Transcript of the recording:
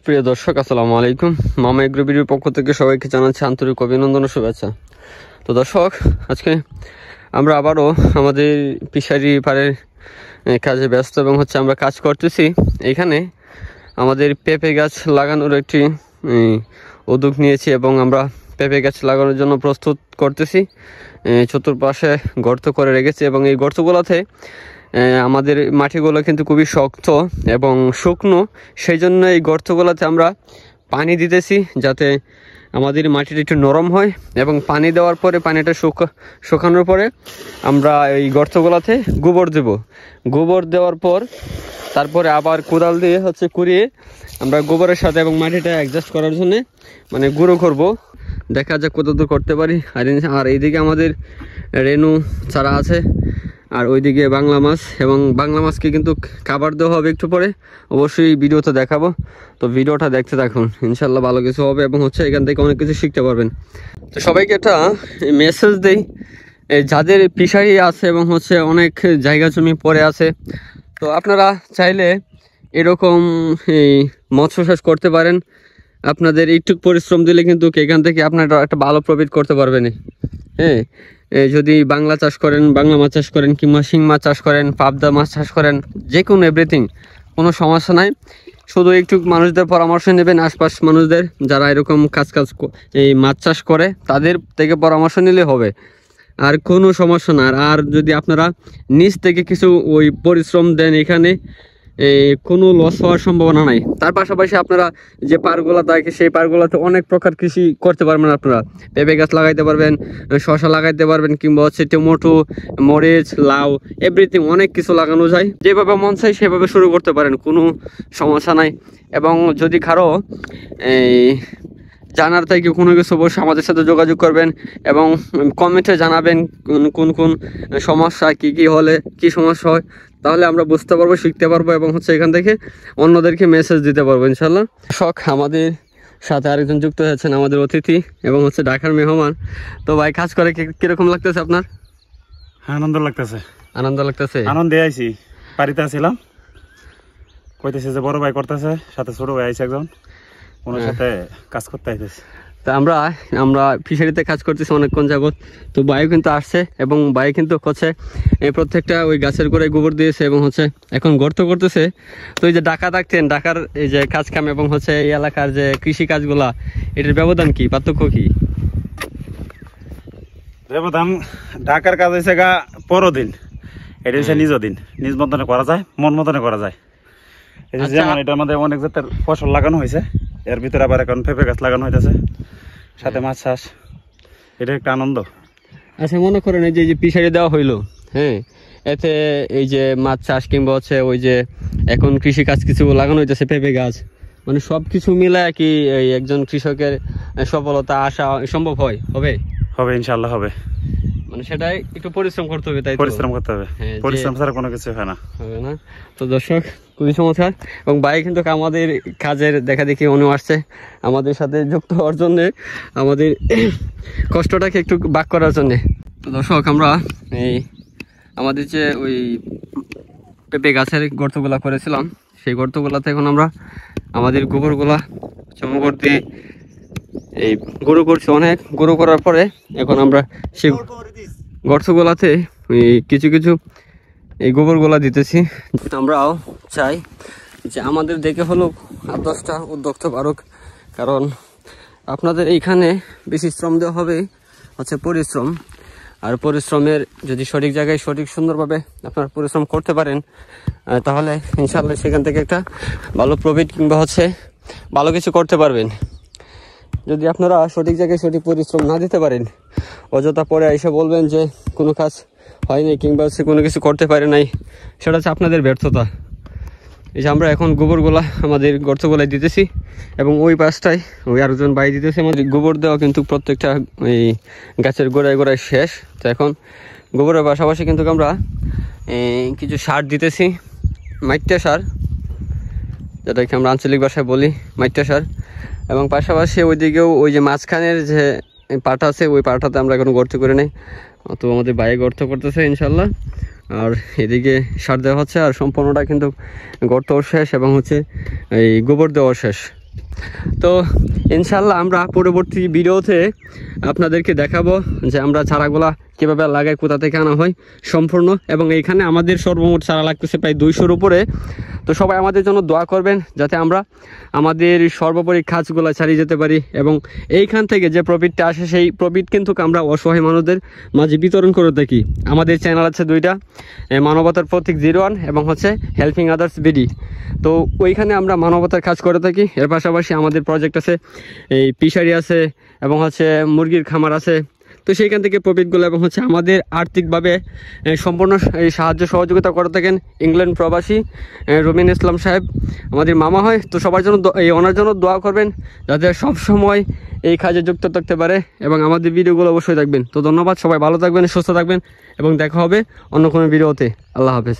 প্রিয় দর্শক, আসসালামু আলাইকুম। মামা এগ্রো ভিডিওর পক্ষ থেকে সবাইকে জানাচ্ছি আন্তরিক অভিনন্দন ও শুভেচ্ছা। তো দর্শক, আজকে আমরা আবারও আমাদের ফিশারি পাড়ের কাজে ব্যস্ত এবং আমরা কাজ করতেছি। এখানে আমাদের পেঁপে গাছ লাগানোর একটি উদ্যোগ নিয়েছি এবং আমরা পেঁপে গাছ লাগানোর জন্য প্রস্তুত করতেছি। চতুর্পাশে গর্ত করে রেখেছি এবং এই গর্তগুলোতে আমাদের মাটিগুলো কিন্তু খুবই শক্ত এবং শুকনো, সেই জন্য এই গর্তগুলোতে আমরা পানি দিতেছি যাতে আমাদের মাটিটা একটু নরম হয়। এবং পানি দেওয়ার পরে, পানিটা শুকানোর পরে আমরা এই গর্তগুলোতে গোবর দেব। গোবর দেওয়ার পর তারপরে আবার কোদাল দিয়ে কুড়িয়ে আমরা গোবরের সাথে এবং মাটিটা অ্যাডজাস্ট করার জন্য গুঁড়ো করব। দেখা যাক কতদূর করতে পারি। আর এইদিকে আমাদের রেনু চারা আছে, আর ওইদিকে বাংলা মাছ, এবং বাংলা মাছকে কিন্তু খাবার দেওয়া হবে একটু পরে, অবশ্যই ভিডিওতে দেখাবো। তো ভিডিওটা দেখতে থাকুন, ইনশাল্লাহ ভালো কিছু হবে এবং এখান থেকে অনেক কিছু শিখতে পারবেন। তো সবাইকে একটা মেসেজ দেই, যাদের ফিশারি আছে এবং অনেক জায়গা জমি পড়ে আছে, তো আপনারা চাইলে এরকম মৎস্য চাষ করতে পারেন। আপনাদের একটু পরিশ্রম দিলে কিন্তু এখান থেকে আপনারা একটা ভালো প্রফিট করতে পারবেন। হ্যাঁ, যদি বাংলা চাষ করেন, বাংলা মাছ চাষ করেন, কিংবা শিং মাছ চাষ করেন, পাবদা মাছ চাষ করেন, যে কোনো এভরিথিং, কোনো সমস্যা নাই। শুধু একটু মানুষদের পরামর্শ নেবেন, আশপাশ মানুষদের যারা এরকম কাজ এই মাছ চাষ করে তাদের থেকে পরামর্শ নিলে হবে, আর কোনো সমস্যা না। আর যদি আপনারা নিজ থেকে কিছু পরিশ্রম দেন, এখানে কোনো লস হওয়ার সম্ভাবনা নাই। তার পাশাপাশি আপনারা যে পাড়গুলো থাকে, সেই পাড়গুলোতে অনেক প্রকার কৃষি করতে পারবেন। আপনারা পেঁপে গাছ লাগাইতে পারবেন, শসা লাগাইতে পারবেন, কিংবা টমেটো, মরিচ, লাউ, এভরিথিং অনেক কিছু লাগানো যায়। যেভাবে মন চাই সেভাবে শুরু করতে পারেন, কোনো সমস্যা নাই। এবং যদি কারো জানার থেকে কোনো কিছু, অবশ্যই আমাদের সাথে যোগাযোগ করবেন এবং কমেন্টে জানাবেন কোন কোন সমস্যা, কি হলে কি সমস্যা হয়, তাহলে আমরা বুঝতে পারবো, শিখতে পারবো এবং এখান থেকে অন্যদেরকে মেসেজ দিতে পারবো ইনশাল্লাহ। শখ আমাদের সাথে আরেকজন যুক্ত হয়েছেন, আমাদের অতিথি এবং ঢাকার মেহমান। তো ভাই, কাজ করে কিরকম লাগতেছে আপনার? আনন্দ লাগতেছে। আনন্দ লাগতেছে? আনন্দে আইছি, বাড়িতে আসছিলাম, কইতেছে যে বড় ভাই করতেছে, সাথে ছোট ভাই আইছে একজন, ওনার সাথে কাজ করতে আইতেছে। তা আমরা ফিশারিতে কাজ করতেছি অনেকক্ষণ যাবত। তো ভাইও কিন্তু আসছে এবং ভাই কিন্তু প্রত্যেকটা গাছের গোড়ায় গোবর দিয়েছে এবং এখন গর্ত করতেছে। তো এই যে ঢাকা থাকতেন, ঢাকার এই যে কাজ কাম এবং এই এলাকার যে কৃষি কাজগুলা, এটার ব্যবধান কি, পার্থক্য কি? ব্যবধান, ঢাকার কাজ হয়েছে গা পরদিন, এটা হচ্ছে নিজ দিন, নিজ মতনে করা যায়, মন মতনে করা যায়। যেমন এটার মধ্যে অনেক জাতের ফসল লাগানো হয়েছে, এর ভিতরে আবার এখন পেঁপে গাছ লাগানো হইতেছে, সাথে মাছ চাষ, এটা একটা আনন্দ। আচ্ছা, মনে করেন এই যে ফিশারি দেওয়া হইলো, হ্যাঁ, এতে এই যে মাছ চাষ কিংবা ওই যে এখন কৃষি কাজ কিছু লাগানো হইতেছে, পেঁপে গাছ, সবকিছু মিলায় কি একজন কৃষকের সফলতা আসা সম্ভব হবে? ইনশাল্লাহ হবে। সেটাই একটু পরিশ্রম করতে হবে, তাই পরিশ্রম করতে হবে, পরিশ্রম ছাড়া কোনো কিছু হয় না। তো দর্শক, খুবই চমৎকার। এবং ভাই কিন্তু আমাদের কাজের দেখা দেখি উনি আসছে আমাদের সাথে যুক্ত হওয়ার জন্যে, আমাদের কষ্টটাকে একটু ভাগ করার জন্যে। তো দর্শক, আমরা আমাদের যে পেঁপে গাছের গর্তগুলা করেছিলাম, সেই গর্তগুলাতে এখন আমরা আমাদের গোবরগুলা গোবর দিয়ে গরু করছি। অনেক গরু করার পরে এখন আমরা সেই গর্তগুলাতে কিছু কিছু এই গোবরগুলা দিতেছি। আমরাও চাই যে আমাদের দেখে হলেও 8-10টা উদ্যোক্তা পারুক, কারণ আপনাদের এইখানে বেশি শ্রম দেওয়া হবে পরিশ্রম। আর পরিশ্রমের যদি সঠিক জায়গায় সঠিক সুন্দরভাবে আপনারা পরিশ্রম করতে পারেন, তাহলে ইনশাআল্লাহ সেখান থেকে একটা ভালো প্রফিট কিংবা ভালো কিছু করতে পারবেন। যদি আপনারা সঠিক জায়গায় সঠিক পরিশ্রম না দিতে পারেন, অযথা পরে এসে বলবেন যে কোনো কাজ হয়নি কিংবা কোনো কিছু করতে পারে নাই, সেটা হচ্ছে আপনাদের ব্যর্থতা। এই যে আমরা এখন গোবরগুলা আমাদের গর্তগুলায় দিতেছি এবং ওই পাশটায় আরেকজন বাই দিতেছে। আমাদের গোবর দেওয়া কিন্তু প্রত্যেকটা গাছের গোড়ায় শেষ। তো এখন গোবরের পাশাপাশি কিন্তু আমরা কিছু সার দিতেছি, মাইট্টা সার, যেটাকে আমরা আঞ্চলিক ভাষায় বলি মাইট্টা সার। এবং পাশাপাশি ওইদিকেও ওই যে মাঝখানের যে পাটা আছে, ওই পাটাতে আমরা এখন গর্ত করে নেই। তো আমাদের বাইরে গর্ত করতেছে ইনশাল্লাহ, আর এদিকে সার দেওয়া হচ্ছে, আর সম্পূর্ণটা কিন্তু গর্ত শেষ এবং এই গোবর দেওয়া শেষ। তো ইনশাল্লাহ আমরা পরবর্তী ভিডিওতে আপনাদেরকে দেখাবো যে আমরা চারাগুলা কীভাবে লাগাই, কোথা থেকে আনা হয় সম্পূর্ণ। এবং এইখানে আমাদের সর্বমোট চারা লাগতেছে প্রায় 200-র উপরে। তো সবাই আমাদের জন্য দোয়া করবেন যাতে আমরা আমাদের সর্বোপরি কাজগুলো চালিয়ে যেতে পারি, এবং এইখান থেকে যে প্রফিটটা আসে সেই প্রফিট কিন্তু আমরা অসহায় মানুষদের মাঝে বিতরণ করে থাকি। আমাদের চ্যানেল আছে 2টা, মানবতার প্রতীক 01 এবং হচ্ছে হেল্পিং আদার্স বিডি। তো ওইখানে আমরা মানবতার কাজ করে থাকি। এর পাশাপাশি আমাদের প্রজেক্ট আছে, এই ফিশারি আছে এবং হচ্ছে মুরগির খামার আছে। তো সেইখান থেকে প্রফিটগুলো এবং হচ্ছে আমাদের আর্থিকভাবে সম্পূর্ণ এই সাহায্য সহযোগিতা করে থাকেন ইংল্যান্ড প্রবাসী রবিন ইসলাম সাহেব, আমাদের মামা হয়। তো সবার জন্য ওনার জন্য দোয়া করবেন যাতে সব সময় এই কাজে যুক্ত থাকতে পারে, এবং আমাদের ভিডিওগুলো অবশ্যই দেখবেন। তো ধন্যবাদ, সবাই ভালো থাকবেন, সুস্থ থাকবেন, এবং দেখা হবে অন্য কোনো ভিডিওতে। আল্লাহ হাফেজ।